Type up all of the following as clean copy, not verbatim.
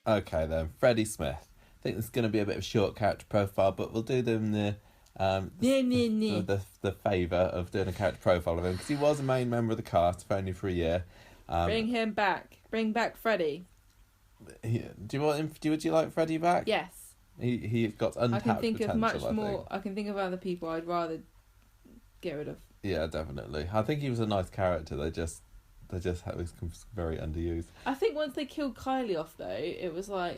Okay then, Freddie Smith. I think there's going to be a bit of a short character profile, but we'll do them the favour of doing a character profile of him because he was a main member of the cast for only for a year. Bring him back. Bring back Freddie. Do you want him? Would you like Freddie back? Yes. He got untapped potential. I can think of much more. I can think of other people I'd rather get rid of. Yeah, definitely. I think he was a nice character. They just was very underused. I think once they killed Kylie off though, it was like.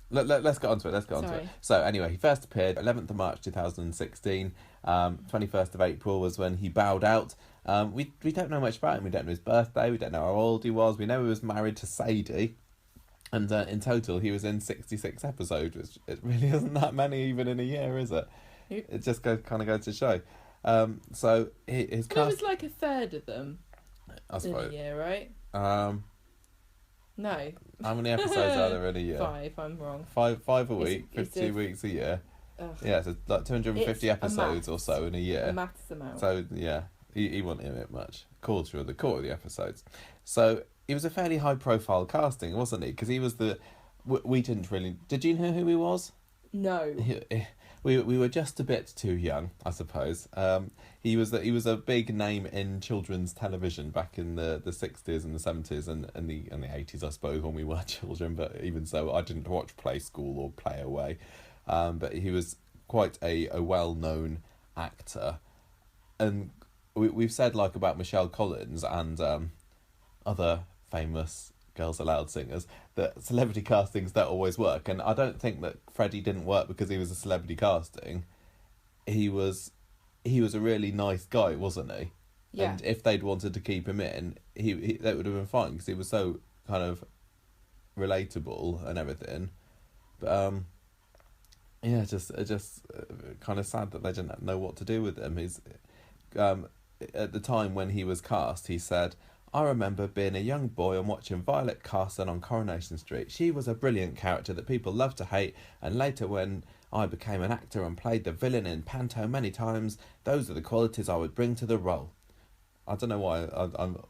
Let's get onto it. So anyway, he first appeared 11th of March 2016. 21st of April was when he bowed out. We don't know much about him. We don't know his birthday. We don't know how old he was. We know he was married to Sadie. And in total, he was in 66 episodes, which it really isn't that many even in a year, is it? Yep. It just goes to show. So his cast... It was like a third of them in a year, right? No. How many episodes are there in a year? 5, I'm wrong. Five a week, 52 weeks a year. Yeah, so like 250 episodes or so in a year. A maths amount. So, yeah, he wasn't in it much. Quarter of the episodes. So... He was a fairly high-profile casting, wasn't he? Because he was the... We didn't really... Did you know who he was? No. We were just a bit too young, I suppose. He was a big name in children's television back in the 60s and the 70s and the 80s, I suppose, when we were children. But even so, I didn't watch Play School or Play Away. But he was quite a well-known actor. And we've said, like, about Michelle Collins and other famous Girls Aloud singers, that celebrity castings don't always work, and I don't think that Freddie didn't work because he was a celebrity casting. He was a really nice guy, wasn't he? Yeah. And if they'd wanted to keep him in, he that would have been fine because he was so kind of relatable and everything. But yeah, just kind of sad that they didn't know what to do with him. He's at the time when he was cast, he said, "I remember being a young boy and watching Violet Carson on Coronation Street. She was a brilliant character that people loved to hate, and later when I became an actor and played the villain in Panto many times, those are the qualities I would bring to the role." I don't know why I'm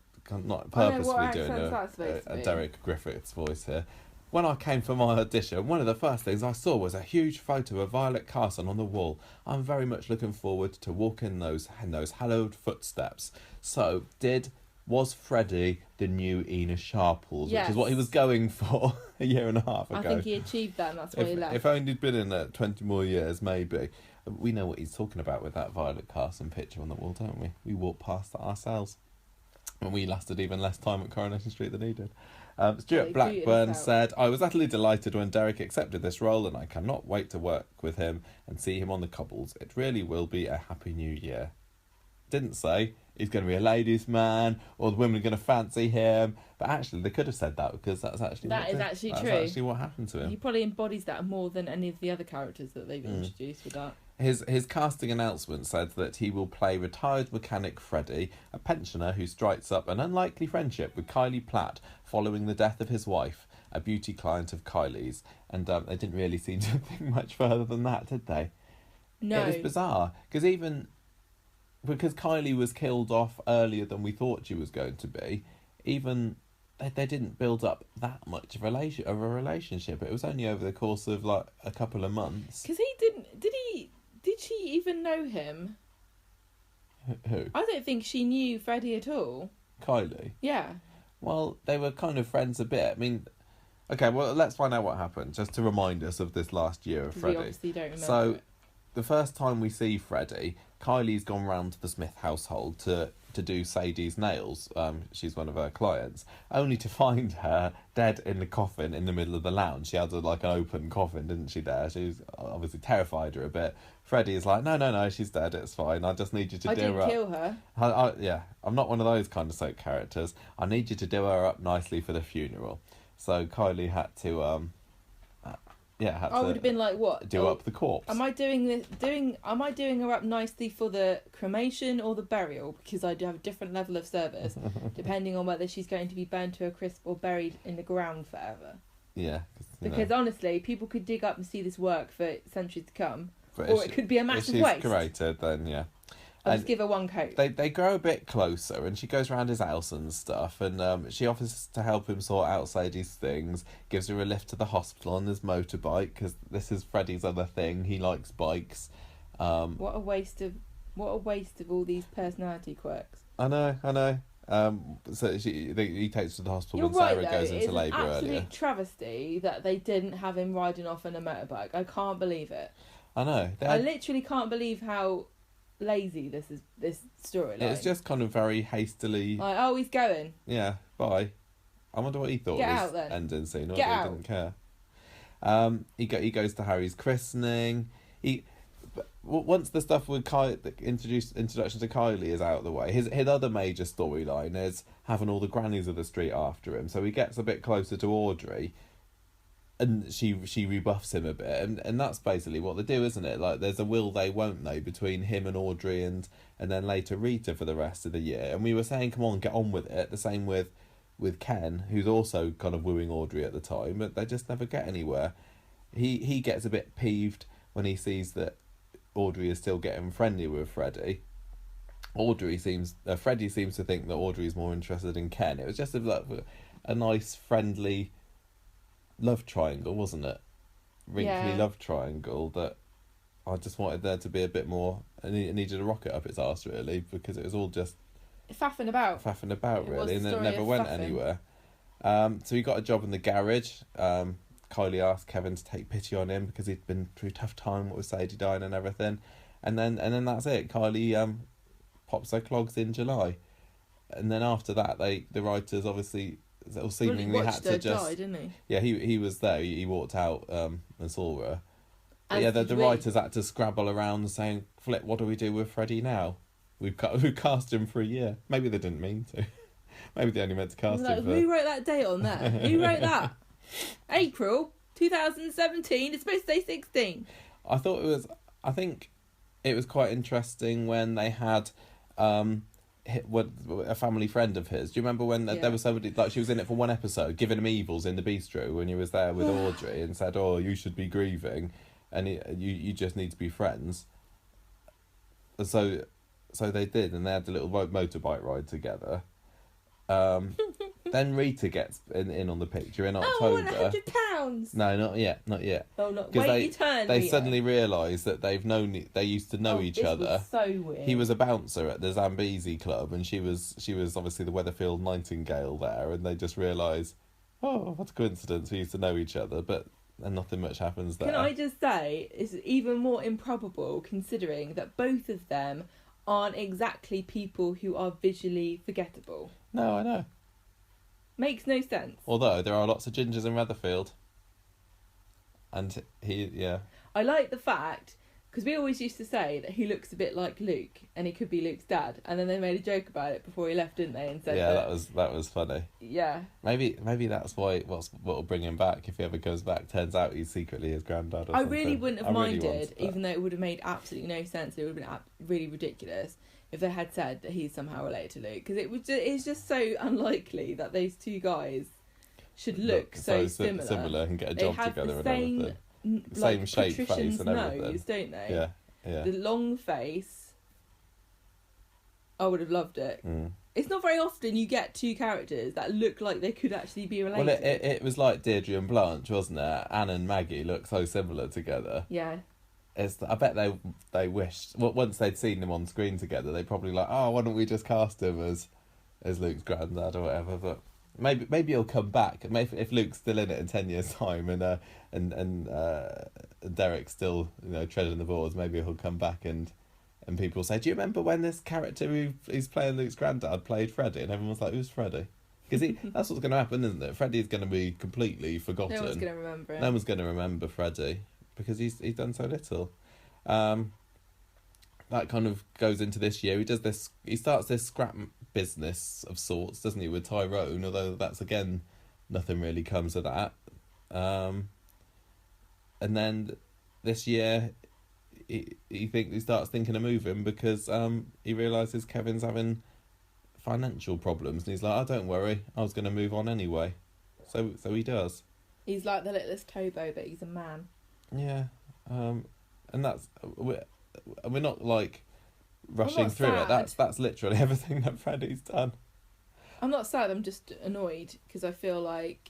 not purposely doing a Derek Griffiths voice here. "When I came for my audition, one of the first things I saw was a huge photo of Violet Carson on the wall. I'm very much looking forward to walking those hallowed footsteps." So, was Freddie the new Ina Sharples, yes, which is what he was going for a year and a half ago. I think he achieved that, and that's why he left. If only he'd been in it 20 more years, maybe. We know what he's talking about with that Violet Carson picture on the wall, don't we? We walked past that ourselves. And we lasted even less time at Coronation Street than he did. Stuart Blackburn said, "I was utterly delighted when Derek accepted this role, and I cannot wait to work with him and see him on the cobbles. It really will be a happy new year." Didn't say he's going to be a ladies' man or the women are going to fancy him, but actually they could have said that because that's actually true. That's actually what happened to him. He probably embodies that more than any of the other characters that they've introduced with that. His casting announcement said that he will play retired mechanic Freddie, a pensioner who strikes up an unlikely friendship with Kylie Platt following the death of his wife, a beauty client of Kylie's. And they didn't really seem to think much further than that, did they? No. It was bizarre, because Kylie was killed off earlier than we thought she was going to be, even they didn't build up that much of a relationship. It was only over the course of like a couple of months. Because did she even know him? Who? I don't think she knew Freddie at all. Kylie? Yeah. Well, they were kind of friends a bit. I mean, okay, well, let's find out what happened, just to remind us of this last year of Freddie. We obviously don't remember So, the first time we see Freddie, Kylie's gone round to the Smith household to do Sadie's nails. She's one of her clients, only to find her dead in the coffin in the middle of the lounge. She had an open coffin, didn't she, there? She was obviously terrified her a bit. Freddie is like, no, she's dead, it's fine. I just need you to do her up. I didn't kill her. Yeah, I'm not one of those kind of soap characters. I need you to do her up nicely for the funeral. So Kylie had to... I would have been like, what? Do up the corpse. Am I doing her up nicely for the cremation or the burial? Because I do have a different level of service, depending on whether she's going to be burned to a crisp or buried in the ground forever. Yeah. Because honestly, people could dig up and see this work for centuries to come, or it could be a massissive waste. If she's cremated, then yeah. I'll And just give her one coat. they grow a bit closer, and she goes around his house and stuff, and she offers to help him sort out Sadie's things, gives her a lift to the hospital on his motorbike, because this is Freddie's other thing, he likes bikes. What a waste of all these personality quirks. I know. So he takes her to the hospital You're when right, Sarah though. goes into labour It's an earlier. absolute travesty that they didn't have him riding off on a motorbike. I can't believe it. I know. I literally can't believe how lazy this storyline. It's just kind of very hastily. Like, oh, he's going. Yeah, bye. I wonder what he thought Get of out, his then. ending scene. Or Get he out. didn't care. He goes to Harry's christening. Once the stuff with the introduction to Kylie is out of the way, his other major storyline is having all the grannies of the street after him. So he gets a bit closer to Audrey, and she rebuffs him a bit, and that's basically what they do, isn't it? Like, there's a will they won't they between him and Audrey, and then later Rita for the rest of the year. And we were saying, come on, get on with it. The same with Ken, who's also kind of wooing Audrey at the time, but they just never get anywhere. He gets a bit peeved when he sees that Audrey is still getting friendly with Freddie. Freddie seems to think that Audrey's more interested in Ken. It was just a nice, friendly love triangle, wasn't it? Wrinkly love triangle that I just wanted there to be a bit more. I needed a rocket up its arse, really, because it was all just Faffing about, really, and it never of went faffing. anywhere. So he got a job in the garage. Kylie asked Kevin to take pity on him because he'd been through a tough time with Sadie dying and everything, and then that's it. Kylie pops her clogs in July, and then after that, the writers obviously seemingly had to just die, didn't he? Yeah, he was there. He walked out and saw her. But And yeah, did the we? writers had to scrabble around saying, "Flip, what do we do with Freddie now? We've cast him for a year." Maybe they didn't mean to. Maybe they only meant to cast him for... Who wrote that date on there? Who wrote that? April 2017. It's supposed to say 16. I think it was quite interesting when they had a family friend of his. Do you remember when there was somebody, like, she was in it for one episode, giving him evils in the bistro when he was there with Audrey, and said, "Oh, you should be grieving, and you just need to be friends." So they did, and they had a little motorbike ride together. Then Rita gets in on the picture in October. Oh, I want £100. No, not yet. Oh, not Because wait your turn. they Rita. suddenly realise that they used to know each other. Was so weird. He was a bouncer at the Zambezi club, and she was obviously the Weatherfield Nightingale there, and they just realise, oh, what a coincidence, we used to know each other, and nothing much happens there. Can I just say, it's even more improbable considering that both of them aren't exactly people who are visually forgettable. No, I know. Makes no sense. Although there are lots of gingers in Weatherfield. And I like the fact, because we always used to say that he looks a bit like Luke, and he could be Luke's dad, and then they made a joke about it before he left, didn't they? And said that was funny. Yeah. Maybe that's why what'll bring him back if he ever goes back. Turns out he's secretly his granddad. Or I something. really wouldn't have Really minded, even though it would have made absolutely no sense. It would have been really ridiculous if they had said that he's somehow related to Luke, because it's just so unlikely that those two guys should look so similar and get a job together and everything. Same shape, face, and everything. Nose, don't they? Yeah. The long face. I would have loved it. Mm. It's not very often you get two characters that look like they could actually be related. Well, it was like Deirdre and Blanche, wasn't it? Anne and Maggie look so similar together. Yeah. I bet they wished, once they'd seen them on screen together, they probably like, oh, why don't we just cast him as Luke's granddad or whatever? But maybe he'll come back. Maybe if Luke's still in it in 10 years' time and Derek's still treading the boards, maybe he'll come back and people say, do you remember when this character who's playing Luke's granddad played Freddie? And everyone's like, who's Freddie? Because that's what's going to happen, isn't it? Freddie's going to be completely forgotten. No one's going to remember him. No one's going to remember Freddie because he's done so little. That kind of goes into this year. He starts this scrap business of sorts, doesn't he, with Tyrone? Although that's, again, nothing really comes of that. And then this year, he starts thinking of moving because he realises Kevin's having financial problems, and he's like, "Oh, don't worry, I was going to move on anyway." So he does. He's like the littlest Tobo, but he's a man. Yeah, and that's we're not like rushing not through it. sad. That's literally everything that Freddie's done. I'm not sad, I'm just annoyed because I feel like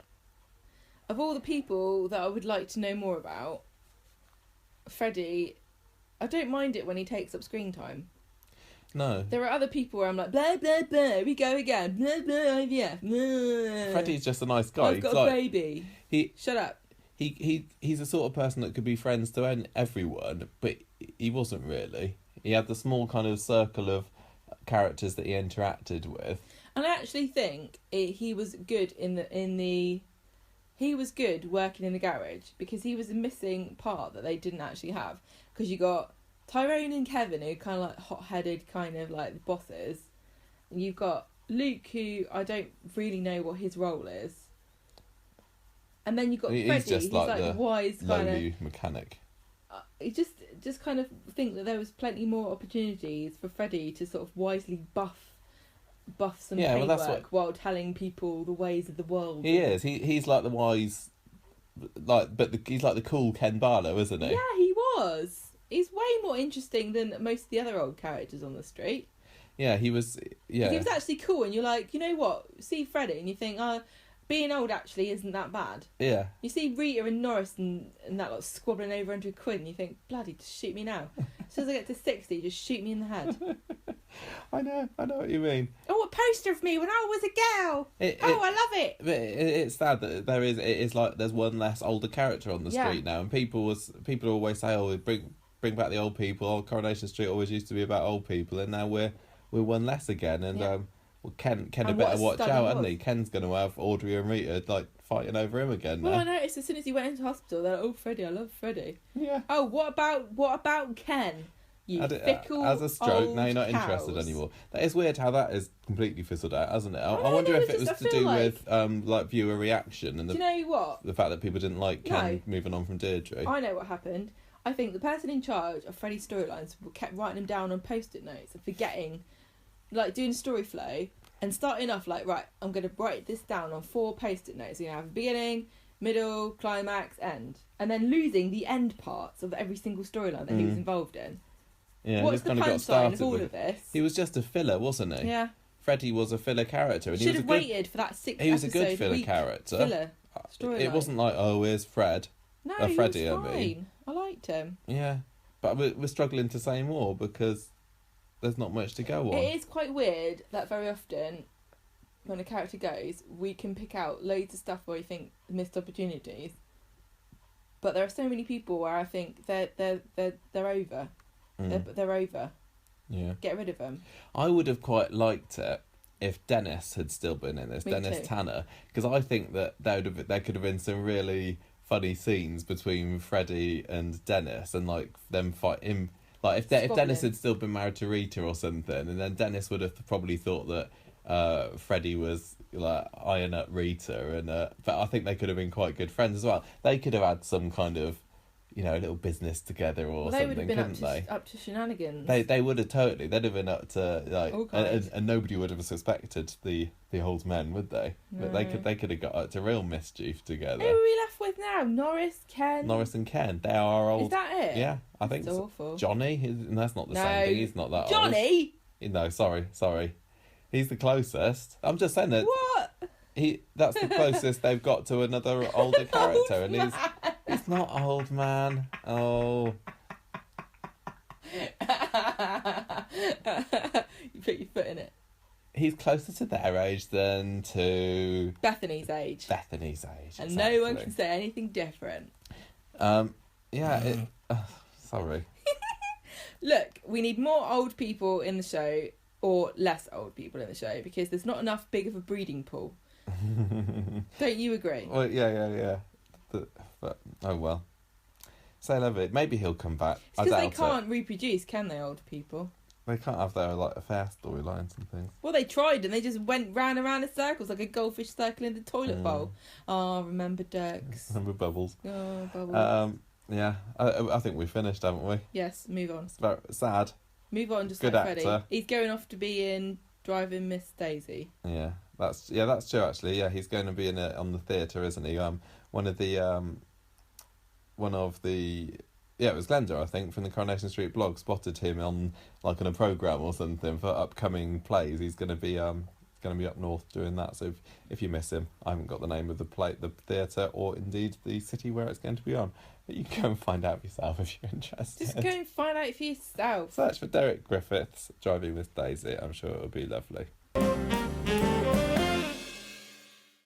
of all the people that I would like to know more about, Freddie, I don't mind it when he takes up screen time. No. There are other people where I'm like, blah, blah, blah, we go again, blah, blah, yeah. Blah. Freddie's just a nice guy. I've got a baby. Shut up. He's the sort of person that could be friends to everyone, but he wasn't really. He had the small kind of circle of characters that he interacted with. And I actually think he was good he was good working in the garage because he was a missing part that they didn't actually have. Because you got Tyrone and Kevin, who are kind of like hot-headed, kind of like the bosses. And you've got Luke, who I don't really know what his role is. And then you've got Freddie, just who's like the wise kind lowly mechanic. You just kind of think that there was plenty more opportunities for Freddie to sort of wisely buff some paintwork while telling people the ways of the world. He is. He's like the wise, he's like the cool Ken Barlow, isn't he? Yeah, he was. He's way more interesting than most of the other old characters on the street. Yeah, he was. Yeah, he was actually cool, and you're like, you know what? See Freddie, and you think, being old actually isn't that bad. Yeah. You see Rita and Norris and that lot squabbling over 100 quid, and you think, bloody, just shoot me now. As soon as I get to 60, just shoot me in the head. I know what you mean. Oh, a poster of me when I was a girl. I love it. But it's sad that it is like there's one less older character on the street now, and people always say, oh, bring back the old people. Oh, Coronation Street always used to be about old people, and now we're one less again. And well, Ken had better watch out, hadn't he? Ken's going to have Audrey and Rita like fighting over him again. Well, I noticed as soon as he went into hospital, they're like, oh, Freddie, I love Freddie. Yeah. Oh, what about Ken? You fickle has a stroke. old Now you're not cows. Interested anymore. That is weird how that is completely fizzled out, hasn't it? I I wonder know, if it was to do with like viewer reaction and do you know what? the fact that people didn't like Ken moving on from Deirdre. I know what happened. I think the person in charge of Freddie's storylines kept writing them down on post-it notes and forgetting, like doing story flow and starting off like, right, I'm going to write this down on 4 post-it notes. You're going to have a beginning, middle, climax, end. And then losing the end parts of every single storyline that he was involved in. Yeah, what's the punchline of all of this? He was just a filler, wasn't he? Yeah. Freddie was a filler character. And Should have waited for that 6 He was a good filler character. Filler storyline. It wasn't like, oh, here's Fred. No, Freddie, he was fine. I mean. I liked him. Yeah, but we're struggling to say more because there's not much to go on. It is quite weird that very often when a character goes, we can pick out loads of stuff where we think missed opportunities. But there are so many people where I think they're over. They're over. Yeah. Get rid of them. I would have quite liked it if Dennis had still been in this, Me Dennis too. Tanner, because I think that there could have been some really funny scenes between Freddie and Dennis, and like them fighting. Like if Dennis had still been married to Rita or something, and then Dennis would have probably thought that Freddie was like eyeing up Rita, and but I think they could have been quite good friends as well. They could have had some kind of, a little business together or something, They would have been couldn't up to shenanigans. They would have totally. They'd have been up to like, All kinds. and nobody would have suspected the old men, would they? No. But they could have got up to real mischief together. Who are we left with now? Norris, Ken. Norris and Ken, they are our old. Is that it? Yeah, I think It's so. awful. Johnny, that's not the same thing. He's not that Johnny? old. No, sorry. He's the closest. I'm just saying that. What? That's the closest they've got to another older character, and he's not old, man. Oh. You put your foot in it. He's closer to their age than to Bethany's age. And exactly. No one can say anything different. Yeah. Sorry. Look, we need more old people in the show, or less old people in the show, because there's not enough big of a breeding pool. Don't you agree? Well, yeah. But oh well. Say love it. Maybe he'll come back. It's because they can't reproduce, can they, old people? They can't have their like affair storylines and things. Well, they tried and they just went round and round in circles like a goldfish circling the toilet bowl. Oh, remember ducks. Remember Bubbles. Oh, Bubbles. Yeah. I think we finished, haven't we? Yes, move on. It's very sad. Move on, just Good like Freddie. actor. He's going off to be in Driving Miss Daisy. Yeah, that's true actually. Yeah, he's going to be on the theatre, isn't he? One of the Yeah, it was Glenda, I think, from the Coronation Street blog, spotted him on like on a programme or something for upcoming plays. He's going to be up north doing that. So if you miss him, I haven't got the name of the theatre, or indeed the city where it's going to be on. But you can go and find out for yourself if you're interested. Just go and find out for yourself. Search for Derek Griffiths driving Miss Daisy. I'm sure it'll be lovely.